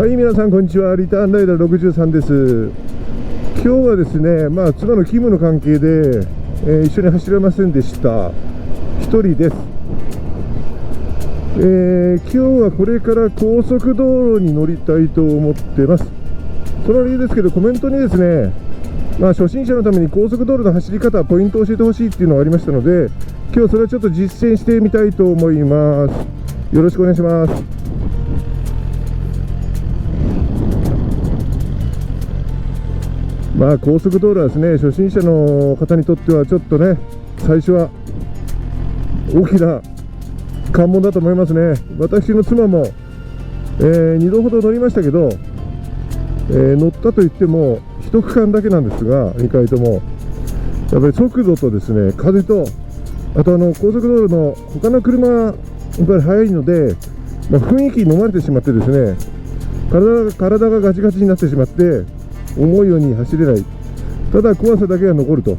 はい、皆さんこんにちは。リターンライダー63です。今日はですね、妻の勤務の関係で、一緒に走れませんでした。一人です。今日はこれから高速道路に乗りたいと思ってます。その理由ですけど、コメントにですね、初心者のために高速道路の走り方、ポイントを教えてほしいっていうのがありましたので、今日それをちょっと実践してみたいと思います。よろしくお願いします。高速道路はですね、初心者の方にとってはちょっとね、最初は大きな関門だと思いますね。私の妻も、2度ほど乗りましたけど、乗ったといっても1区間だけなんですが、2回ともやっぱり速度とですね、風と、あと高速道路の他の車がやっぱり速いので、雰囲気に飲まれてしまってですね、体がガチガチになってしまって思うように走れない。ただ怖さだけが残ると、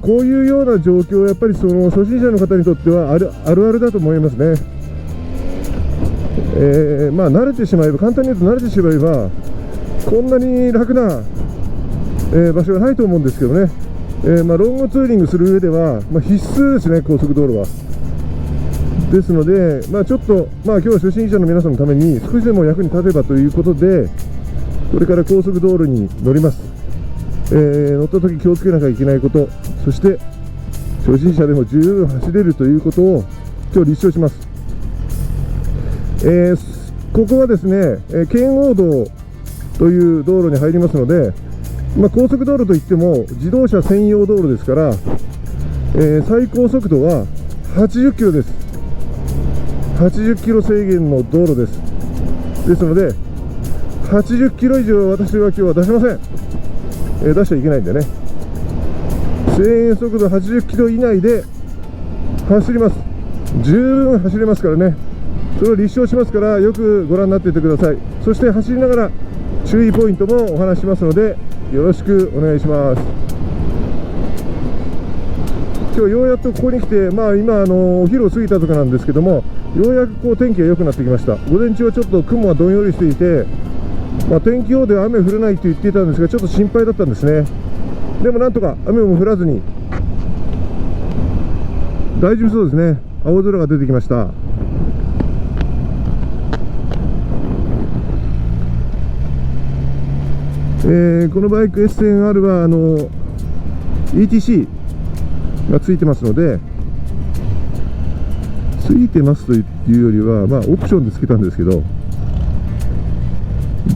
こういうような状況はやっぱりその初心者の方にとってはあるあるだと思いますね。慣れてしまえば、簡単に言うと慣れてしまえばこんなに楽な、場所はないと思うんですけどね。ロングツーリングする上では、必須ですね、高速道路は。ですので、ちょっと、今日は初心者の皆さんのために少しでも役に立てばということで、これから高速道路に乗ります。乗った時気をつけなきゃいけないこと、そして初心者でも十分走れるということを今日立証します。ここはですね、圏央道という道路に入りますので、高速道路といっても自動車専用道路ですから、最高速度は80キロです。80キロ制限の道路です。ですので80キロ以上私は今日は出しません。出しちゃいけないんでね。制限速度80キロ以内で走ります。十分走れますからね。それを立証しますから、よくご覧になっていてください。そして走りながら注意ポイントもお話ししますので、よろしくお願いします。今日ようやっとここに来て、今お昼を過ぎたところなんですけども、ようやく天気が良くなってきました。午前中はちょっと雲がどんよりしていて、天気予報では雨降らないと言っていたんですが、ちょっと心配だったんですね。でもなんとか雨も降らずに大丈夫そうですね。青空が出てきました。このバイク S1000R はETC がついてますので、ついてますというよりは、オプションでつけたんですけど、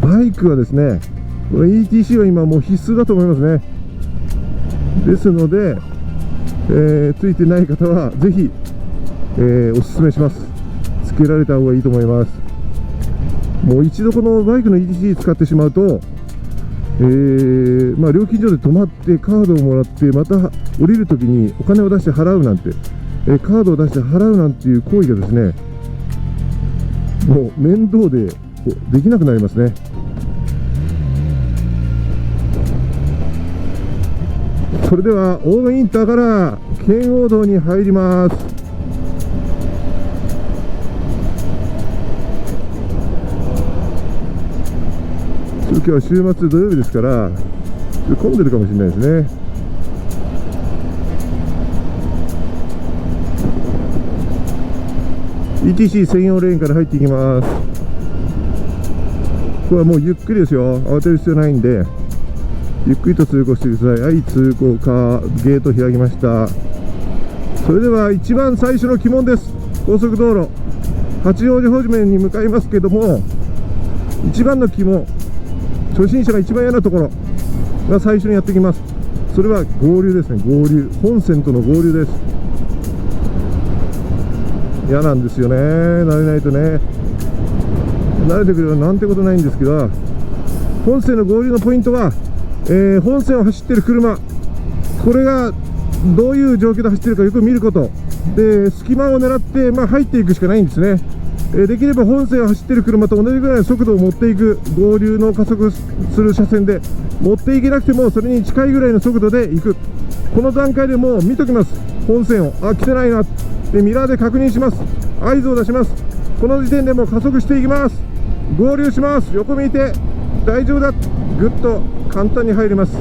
バイクはですね、ETC は今もう必須だと思いますね。ですので、ついてない方はぜひ、おすすめします。つけられた方がいいと思います。もう一度このバイクの ETC 使ってしまうと、料金所で止まってカードをもらって、また降りるときにお金を出して払うなんて、カードを出して払うなんていう行為がですね、もう面倒でできなくなりますね。それでは大野インターから圏央道に入ります。今日は週末土曜日ですから混んでるかもしれないですね。ETC 専用レーンから入っていきます。ここはもうゆっくりですよ。慌てる必要ないんでゆっくりと通行してください。はい、通行か、ゲート開きました。それでは一番最初の鬼門です。高速道路八王子方面に向かいますけども、一番の鬼門、初心者が一番嫌なところが最初にやってきます。それは合流ですね。合流、本線との合流です。嫌なんですよね。慣れないとね。慣れてくればなんてことないんですけど、本線の合流のポイントは、本線を走っている車、これがどういう状況で走っているかよく見ることで、隙間を狙って、入っていくしかないんですね。できれば本線を走っている車と同じぐらいの速度を持っていく、合流の加速する車線で持っていけなくてもそれに近いぐらいの速度で行く。この段階でもう見ときます。本線を来てないなでミラーで確認します。合図を出します。この時点でもう加速していきます。合流します。横見て大丈夫だ、ぐっと簡単に入ります。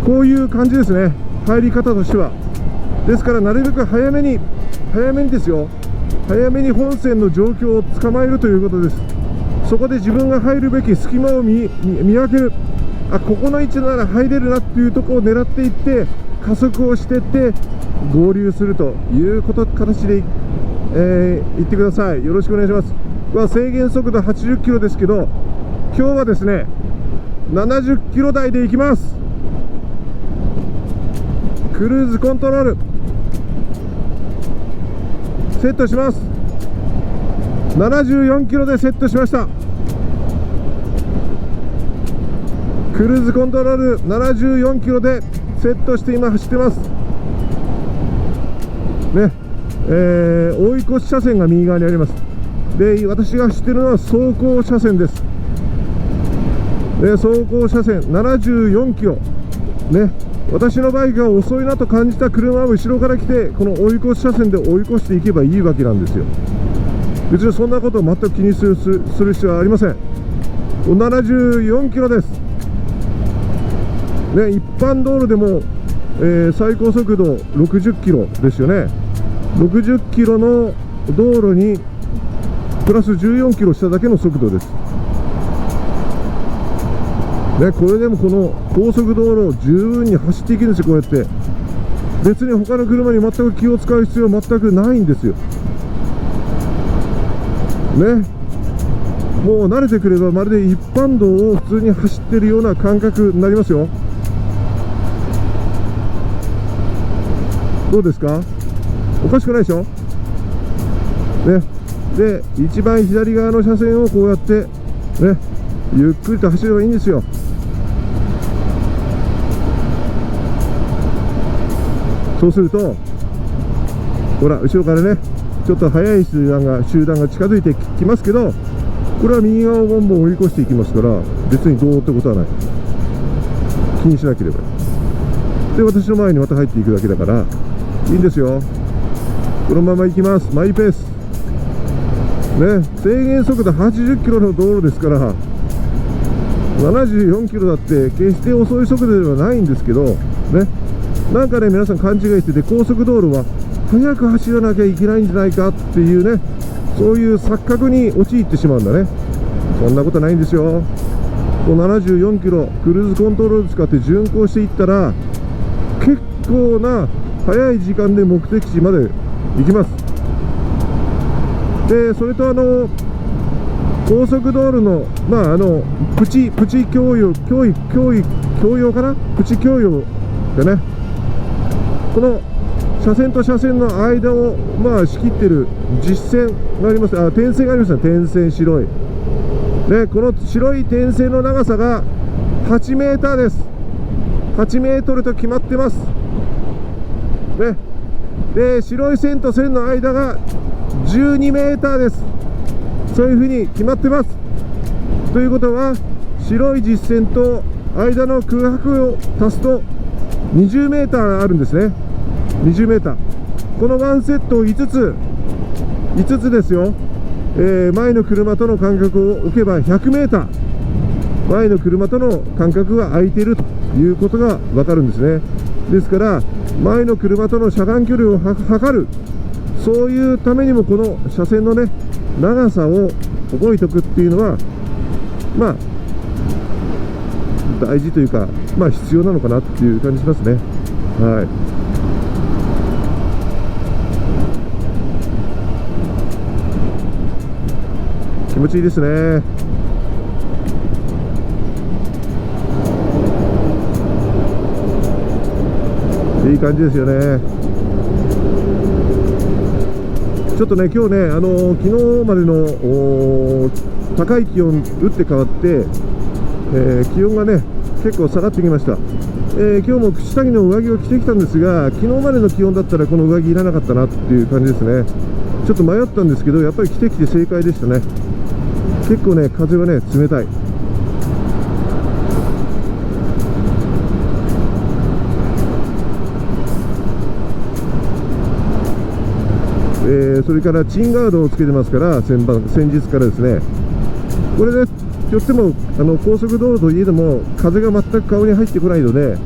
こういう感じですね、入り方としては。ですからなるべく早めにですよ、早めに本線の状況を捕まえるということです。そこで自分が入るべき隙間を見分ける、あ、ここの位置なら入れるなっていうところを狙っていって加速をしていって合流するという形で、行ってください。よろしくお願いします。制限速度80キロですけど、今日はですね70キロ台で行きます。クルーズコントロールセットします。74キロでセットしました。クルーズコントロール74キロでセットして今走ってますね。追い越し車線が右側にあります。で、私が走っているのは走行車線です。で、走行車線74キロね。私のバイクが遅いなと感じた車は後ろから来て、この追い越し車線で追い越していけばいいわけなんですよ。別にそんなことを全く気にする必要はありません。74キロですね。一般道路でも、最高速度60キロですよね。60キロの道路にプラス14キロしただけの速度ですね。これでもこの高速道路を十分に走っていけるんですよ。こうやって別に他の車に全く気を使う必要は全くないんですよね。もう慣れてくればまるで一般道を普通に走ってるような感覚になりますよ。どうですか？おかしくないでしょね。で、一番左側の車線をこうやってね、ゆっくりと走ればいいんですよ。そうするとほら後ろからねちょっと速い集団が近づいてきますけど、これは右側をボンボン追い越していきますから、別にどうってことはない。気にしなければ。で、私の前にまた入っていくだけだからいいんですよ。このまま行きます。マイペースね。制限速度80キロの道路ですから74キロだって決して遅い速度ではないんですけどね。なんかね、皆さん勘違いしてて、高速道路は速く走らなきゃいけないんじゃないかっていうね、そういう錯覚に陥ってしまうんだね。そんなことないんですよ。この74キロクルーズコントロール使って巡航していったら、結構な早い時間で目的地まで行きます。で、それと高速道路のプチ共用かな、プチ共用でね、この車線と車線の間を仕切ってる実線があります。点線がありますね。点線白いね。この白い点線の長さが8メーターです。8メートルと決まってますね。で、白い線と線の間が12メーターです。そういうふうに決まってます。ということは白い実線と間の空白を足すと20メーターあるんですね。20メーター。この1セットを5つですよ。前の車との間隔を置けば100メーター、前の車との間隔が空いているということが分かるんですね。ですから前の車との車間距離を測る、そういうためにもこの車線のね長さを覚えておくっていうのは大事というか必要なのかなっていう感じしますね。はい。気持ちいいですね。いい感じですよね。ちょっとね今日ね昨日までの高い気温打って変わって、気温がね結構下がってきました。今日も下着の上着を着てきたんですが、昨日までの気温だったらこの上着いらなかったなっていう感じですね。ちょっと迷ったんですけど、やっぱり着てきて正解でしたね。結構ね風はね冷たい。それからチンガードをつけてますから、先日からですね、これでとっても高速道路といえども風が全く顔に入ってこないので、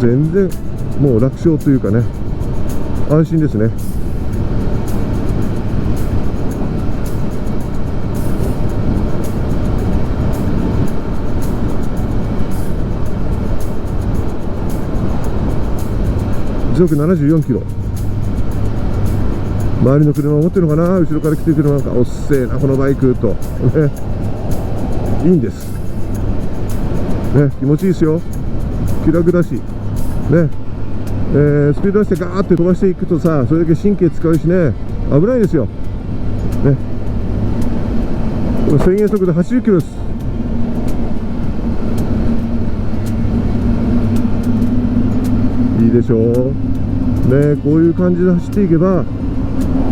全然もう楽勝というかね、安心ですね。時速74キロ。周りの車を持ってるのかな、後ろから来てる車なんか、おっせえなこのバイクと、ね、いいんです、ね、気持ちいいですよ。気楽だし、ね、スピード出してガーって飛ばしていくとさ、それだけ神経使うしね、危ないですよ、ね、制限速度80キロです。いいでしょうね。こういう感じで走っていけば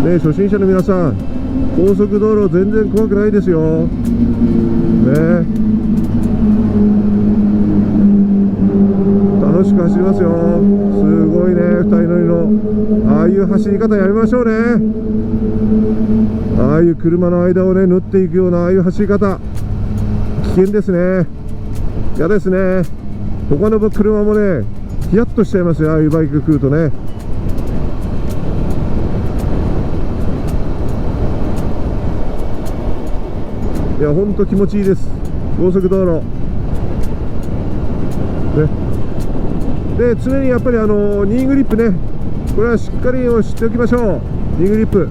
ね、初心者の皆さん、高速道路全然怖くないですよね。楽しく走りますよ。すごいね、2人乗りのああいう走り方やりましょうね。ああいう車の間をね縫っていくようなああいう走り方、危険ですね。嫌ですね。他の車もねヒヤッとしちゃいますよ、ああいうバイク来るとね。いや、ほんと気持ちいいです、高速道路、ね、で常にやっぱりニーグリップね、これはしっかりを知っておきましょう。ニーグリップ、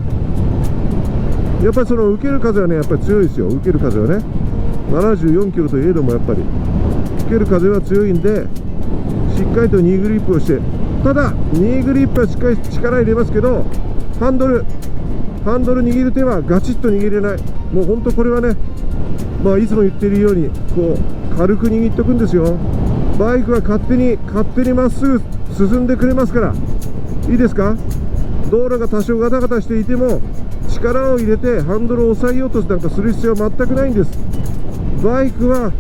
やっぱりその受ける風はねやっぱり強いですよ。受ける風はね74キロといえどもやっぱり受ける風は強いんで、しっかりとニーグリップをして、ただニーグリップはしっかり力入れますけど、ハンドル握る手はガチッと握れない。もうほんとこれはね、まあいつも言っているようにこう軽く握っておくんですよ。バイクは勝手にまっすぐ進んでくれますから。いいですか。道路が多少ガタガタしていても力を入れてハンドルを押さえようとなんかする必要は全くないんです。バイクは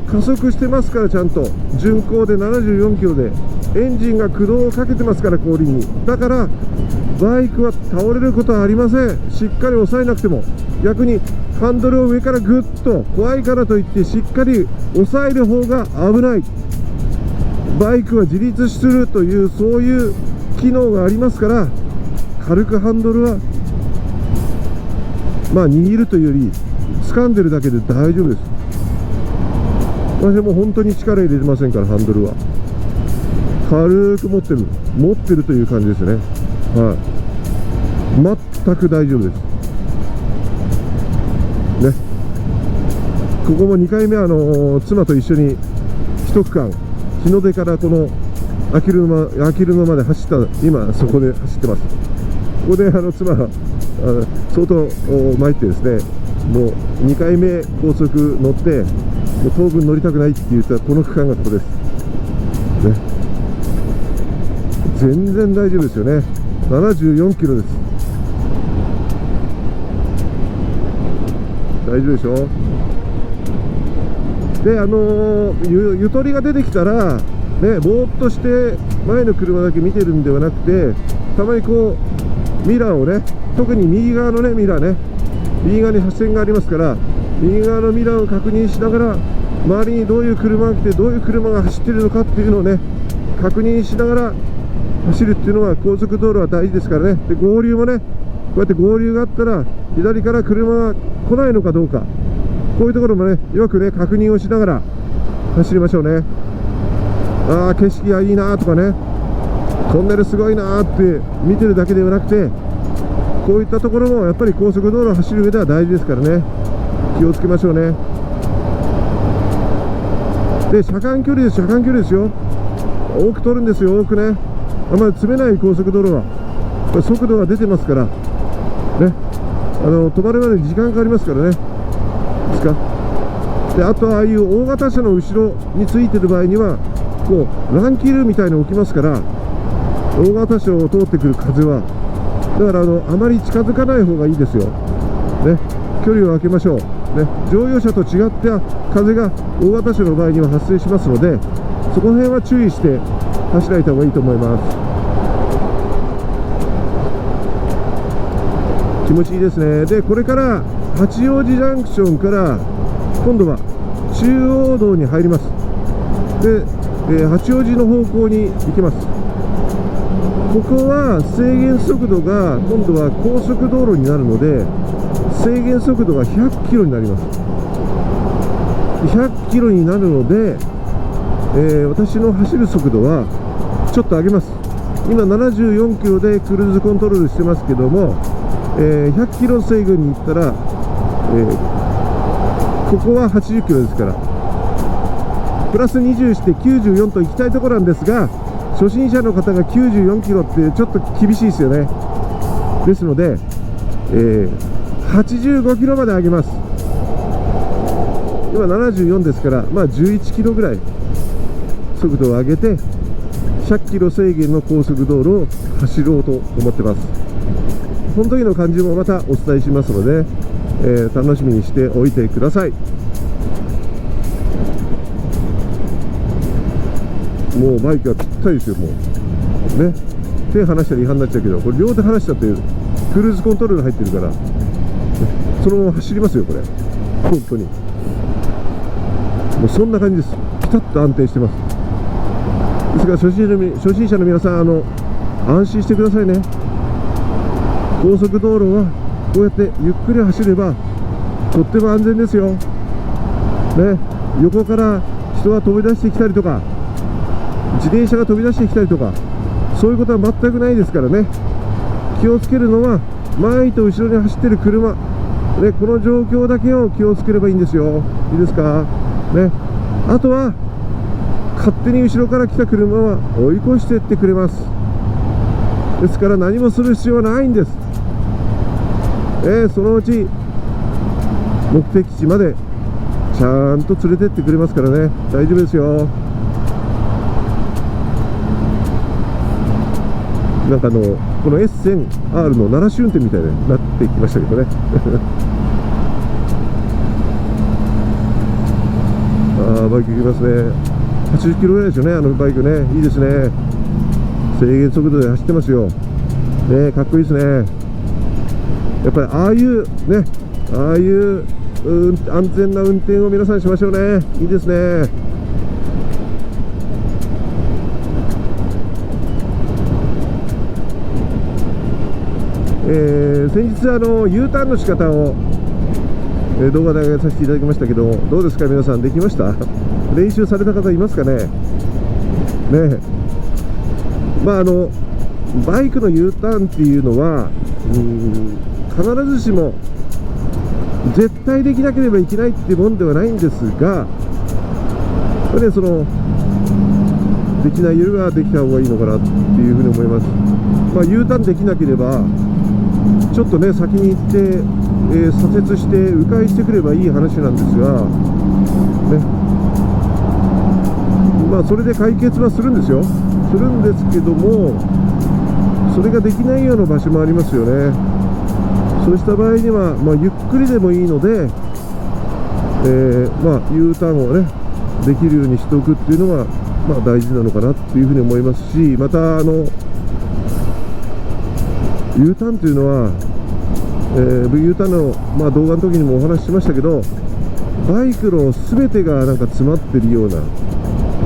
加速してますから、ちゃんと巡航で74キロでエンジンが駆動をかけてますから、後輪に。だからバイクは倒れることはありません。しっかり押さえなくても、逆にハンドルを上からグッと、怖いからといってしっかり押さえる方が危ない。バイクは自立するというそういう機能がありますから、軽くハンドルはまあ握るというより掴んでるだけで大丈夫です。私も本当に力入れてませんから、ハンドルは軽く持ってるという感じですね。はい、全く大丈夫ですね。ここも2回目妻と一緒に一区間日の出からこのあきる野まで走った、今そこで走ってます。ここで妻が相当参ってですね、もう2回目高速乗ってもう当分乗りたくないって言ったらこの区間がここですね。全然大丈夫ですよね。74キロです。大丈夫でしょ。でゆとりが出てきたらね、ぼーっとして前の車だけ見てるんではなくて、たまにこうミラーをね、特に右側のねミラーね、右側に車線がありますから、右側のミラーを確認しながら、周りにどういう車が来てどういう車が走ってるのかっていうのをね確認しながら走るっていうのは高速道路は大事ですからね。で合流もね、こうやって合流があったら左から車が来ないのかどうか、こういうところもねよくね確認をしながら走りましょうね。ああ景色がいいなとかね、トンネルすごいなって見てるだけではなくて、こういったところもやっぱり高速道路を走る上では大事ですからね、気をつけましょうね。で車間距離ですよ。多く取るんですよ。多くね、あまり詰めない高速道路は速度が出てますからね、止まるまでに時間かかりますからね。ですか。であとはああいう大型車の後ろについてる場合にはこう乱気流みたいに起きますから、大型車を通ってくる風はだからあまり近づかない方がいいですよね。距離を空けましょうね。乗用車と違って風が大型車の場合には発生しますので、そこら辺は注意して走られた方がいいと思います。気持ちいいですね。でこれから八王子ジャンクションから今度は中央道に入ります。で、八王子の方向に行きます。ここは制限速度が今度は高速道路になるので、制限速度が100キロになります。100キロになるので、私の走る速度はちょっと上げます。今74キロでクルーズコントロールしてますけども、100キロ制限に行ったら、ここは80キロですから、プラス20して94と行きたいところなんですが、初心者の方が94キロってちょっと厳しいですよね。ですので、85キロまで上げます。今74ですから、まあ11キロぐらい速度を上げて100キロ制限の高速道路を走ろうと思ってます。その時の感じもまたお伝えしますので、楽しみにしておいてください。もうバイクはぴったりですよ。もうね、手離したら違反になっちゃうけど、これ両手離したってクルーズコントロール入ってるから、そのまま走りますよこれ。本当にもうそんな感じです。ピタッと安定してます。ですから初心者の皆さん、安心してくださいね。高速道路はこうやってゆっくり走ればとっても安全ですよ、ね、横から人が飛び出してきたりとか、自転車が飛び出してきたりとか、そういうことは全くないですからね。気をつけるのは前と後ろに走ってる車、ね、この状況だけを気をつければいいんですよ。いいですか、ね、あとは勝手に後ろから来た車は追い越していってくれます。ですから何もする必要はないんです。そのうち目的地までちゃんと連れてってくれますからね、大丈夫ですよ。なんかこの S1000R の鳴らし運転みたいになってきましたけどねバイク行きますね。80キロぐらいですよね、バイクね。いいですね。制限速度で走ってますよね。かっこいいですね。やっぱりああいうね、安全な運転を皆さんしましょうね。いいですね。先日U ターンの仕方を、動画で上げさせていただきましたけど、どうですか皆さん、できました？練習された方いますかね。まあバイクの U ターンっていうのは必ずしも絶対できなければいけないっていうもんではないんですが、これね、できないよりはできた方がいいのかなっていうふうに思います。まあ U ターンできなければちょっとね先に行って、左折して迂回してくればいい話なんですがね、まあそれで解決はするんですよ。するんですけども、それができないような場所もありますよね。そうした場合には、まあ、ゆっくりでもいいので、まあ U ターンをねできるようにしておくっていうのが、まあ、大事なのかなっていうふうに思いますし、またU ターンというのは、U ターンの、まあ、動画の時にもお話ししましたけど、バイクの全てがなんか詰まってるような、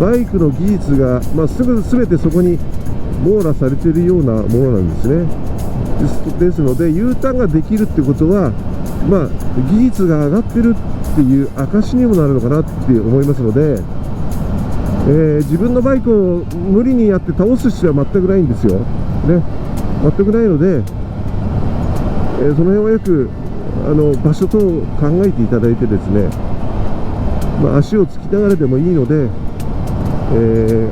バイクの技術が、まあ、全てそこに網羅されているようなものなんですね。ですので U ターンができるってことは、まあ、技術が上がってるっていう証にもなるのかなって思いますので、自分のバイクを無理にやって倒す必要は全くないんですよ、ね、全くないので、その辺はよく場所等を考えていただいてですね、まあ、足をつきながらでもいいので、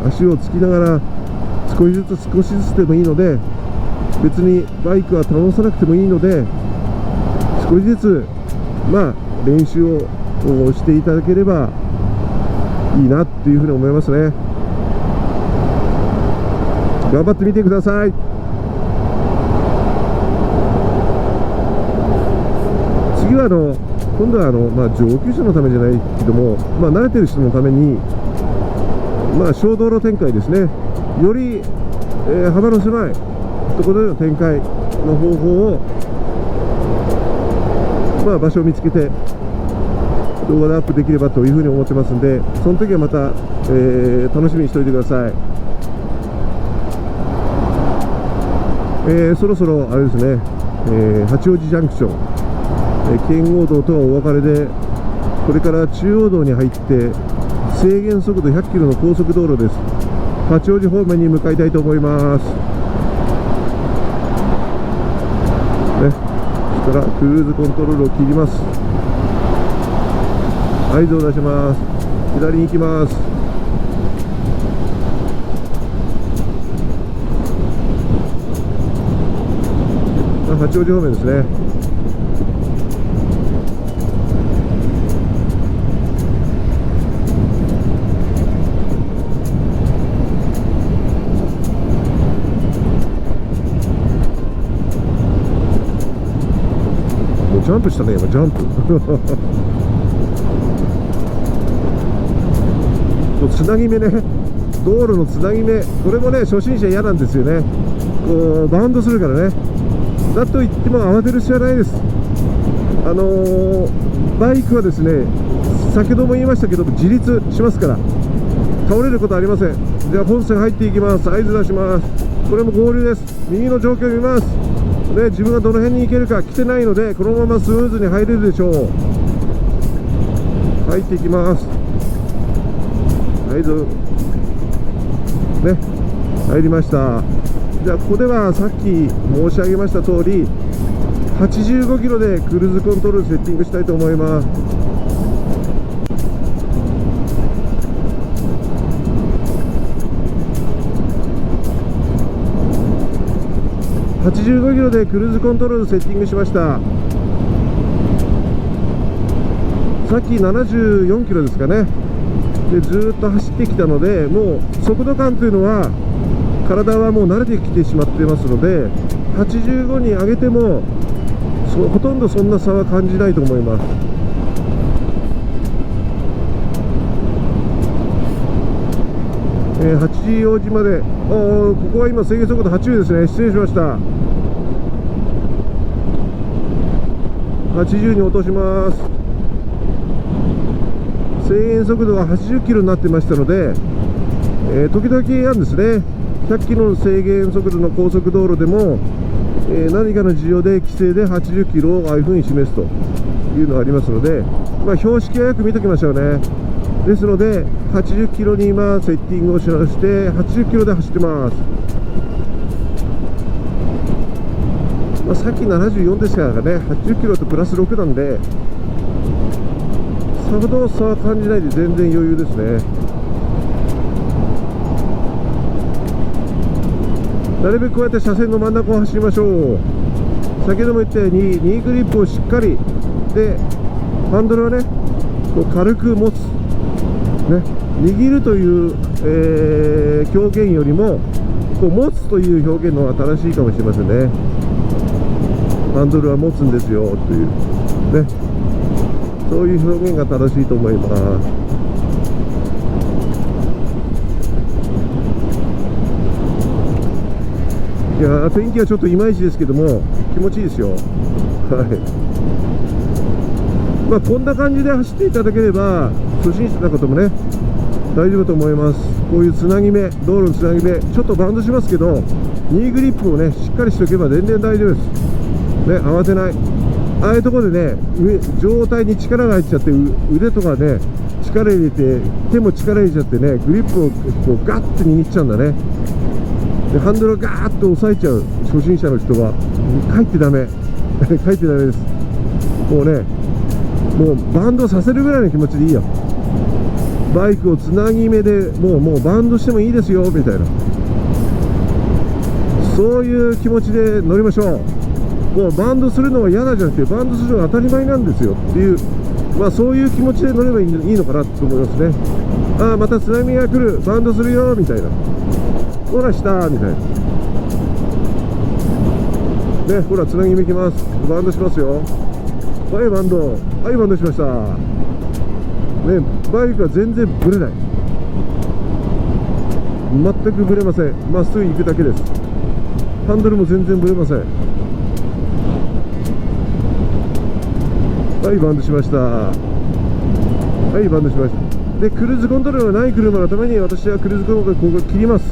足をつきながら少しずつでもいいので、別にバイクは倒さなくてもいいので、少しずつまあ練習をしていただければいいなっていうふうに思いますね。頑張ってみてください。次は今度はまあ、上級者のためじゃないけども、まあ、慣れてる人のために、まあ、小道路展開ですね。より、幅の狭いところでの展開の方法を、まあ、場所を見つけて動画でアップできればというふうに思ってますんで、その時はまた、楽しみにしておいてください。そろそろあれですね、八王子ジャンクション、圏央道とはお別れで、これから中央道に入って制限速度100キロの高速道路です。八王子方面に向かいたいと思います。そしたらクルーズコントロールを切ります。合図を出します。左に行きます。八王子方面ですね。もうジャンプしたね、今ジャンプつなぎ目ね、道路のつなぎ目、これもね初心者嫌なんですよね。こうバウンドするからね。だと言っても慌てる必要はないです。バイクはですね、先ほども言いましたけど自立しますから倒れることはありません。じゃあ本線入っていきます。合図出します。これも合流です。右の状況を見ますね。自分がどの辺に行けるか来てないので、このままスムーズに入れるでしょう。入っていきます。合図ね、入りました。じゃあここではさっき申し上げました通り85キロでクルーズコントロールセッティングしたいと思います。85キロでクルーズコントロールセッティングしました。さっき74キロですかね。でずっと走ってきたので、もう速度感というのは体はもう慣れてきてしまってますので、85に上げてもほとんどそんな差は感じないと思います。八王子まで、ここは今制限速度80ですね。失礼しました。80に落とします。制限速度が80キロになってましたので、時々あるんですね。100キロの制限速度の高速道路でも、何かの事情で規制で80キロをああいうふうに示すというのがありますので、まあ、標識はよく見ておきましょうね。ですので80キロに今セッティングをしまして80キロで走ってます。まあ、さっき74でしたからね、80キロとプラス6なんでさほど差は感じないで全然余裕ですね。なるべくこうやって車線の真ん中を走りましょう。先ほども言ったようにニーグリップをしっかりで、ハンドルはねこう軽く持つ、ね、握るという、表現よりもこう持つという表現の方が正しいかもしれませんね。ハンドルは持つんですよというね、そういう表現が正しいと思います。いや天気はちょっといまいちですけども気持ちいいですよ。はい。まあこんな感じで走っていただければ初心者の方もね大丈夫と思います。こういうつなぎ目、道路のつなぎ目、ちょっとバウンドしますけどニーグリップをねしっかりしておけば全然大丈夫ですね。慌てない。ああいうところでね上体に力が入っちゃって腕とかね力入れて手も力入れちゃってねグリップをこうガッと握っちゃうんだね。でハンドルをガーッと押さえちゃう初心者の人は帰ってダメ帰ってダメです。もうねもうバウンドさせるぐらいの気持ちでいいよ。バイクをつなぎ目でもうバウンドしてもいいですよみたいな、そういう気持ちで乗りましょう。もうバウンドするのは嫌だじゃなくてバウンドするのが当たり前なんですよっていう、まあそういう気持ちで乗ればいいのかなと思いますね。ああまた津波が来る、バウンドするよみたいな、ほらしたみたいなね、ほらつなぎ目いきます。バウンドしますよ。はいバウンド、はいバウンドしましたね。バイクは全然ブレない、全くブレません。まっすぐ行くだけです。ハンドルも全然ブレません。はい、バウンドしました。はい、バウンドしました。で、クルーズコントロールがない車のために私はクルーズコントロールここ切ります。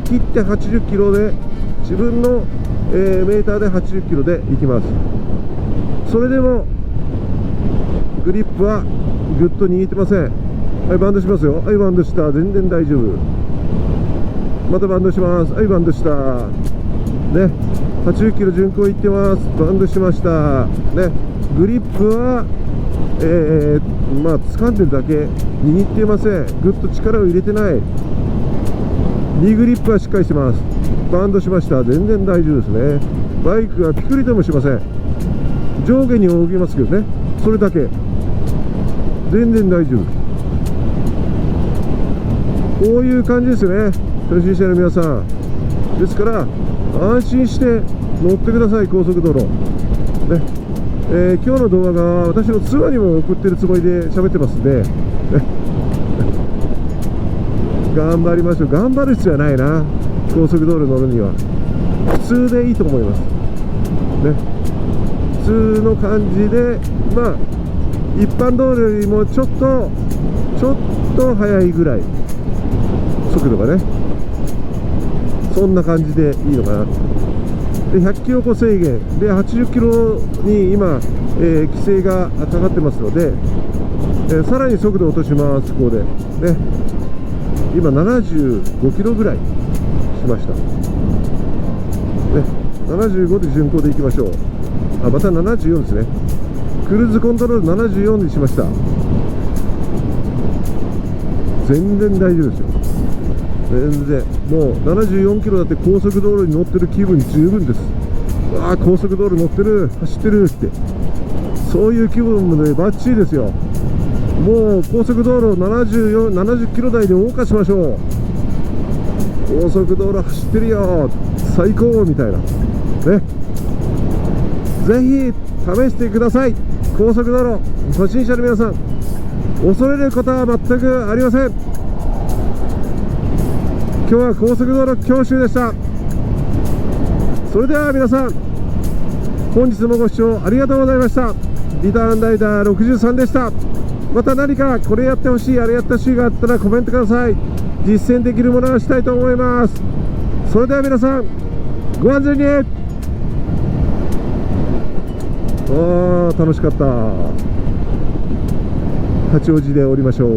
切って80キロで自分の、メーターで80キロで行きます。それでもグリップはぐっと握ってません。はい、バウンドしますよ。はい、バウンドした。全然大丈夫。またバウンドします。はい、バウンドしたね。80キロ巡航いってます。バウンドしましたね。グリップはまあ掴んでるだけ、握っていません。ぐっと力を入れてない。リグリップはしっかりしてます。バウンドしました。全然大丈夫ですね。バイクがピクリともしません。上下に動きますけどね、それだけ。全然大丈夫。こういう感じですよね、初心者の皆さん。ですから安心して乗ってください、高速道路ね。今日の動画が私の妻にも送ってるつもりで喋ってますんで、ね、頑張りましょう。頑張る必要はないな、高速道路乗るには。普通でいいと思います、ね、普通の感じで、まあ一般道路よりもちょっと速いぐらい、速度がね、そんな感じでいいのかな。で100キロ個制限で80キロに今、規制がかかってますので、さらに速度を落とします。ここでね、今75キロぐらいしました、ね、75で巡航でいきましょう。あ、また74ですね。クルーズコントロール74にしました。全然大丈夫ですよ。全然もう74キロだって高速道路に乗ってる気分十分です。わあ、高速道路乗ってる、走ってるって、そういう気分もねバッチリですよ。もう高速道路70キロ台で謳歌しましょう。高速道路走ってるよ、最高みたいなね。ぜひ試してください。高速道路初心者の皆さん、恐れることは全くありません。今日は高速道路教習でした。それでは皆さん、本日もご視聴ありがとうございました。リターンライダー63でした。また何かこれやってほしい、あれやってほしいがあったらコメントください。実践できるものをしたいと思います。それでは皆さん、ご安全に。楽しかった。八王子で降りましょう。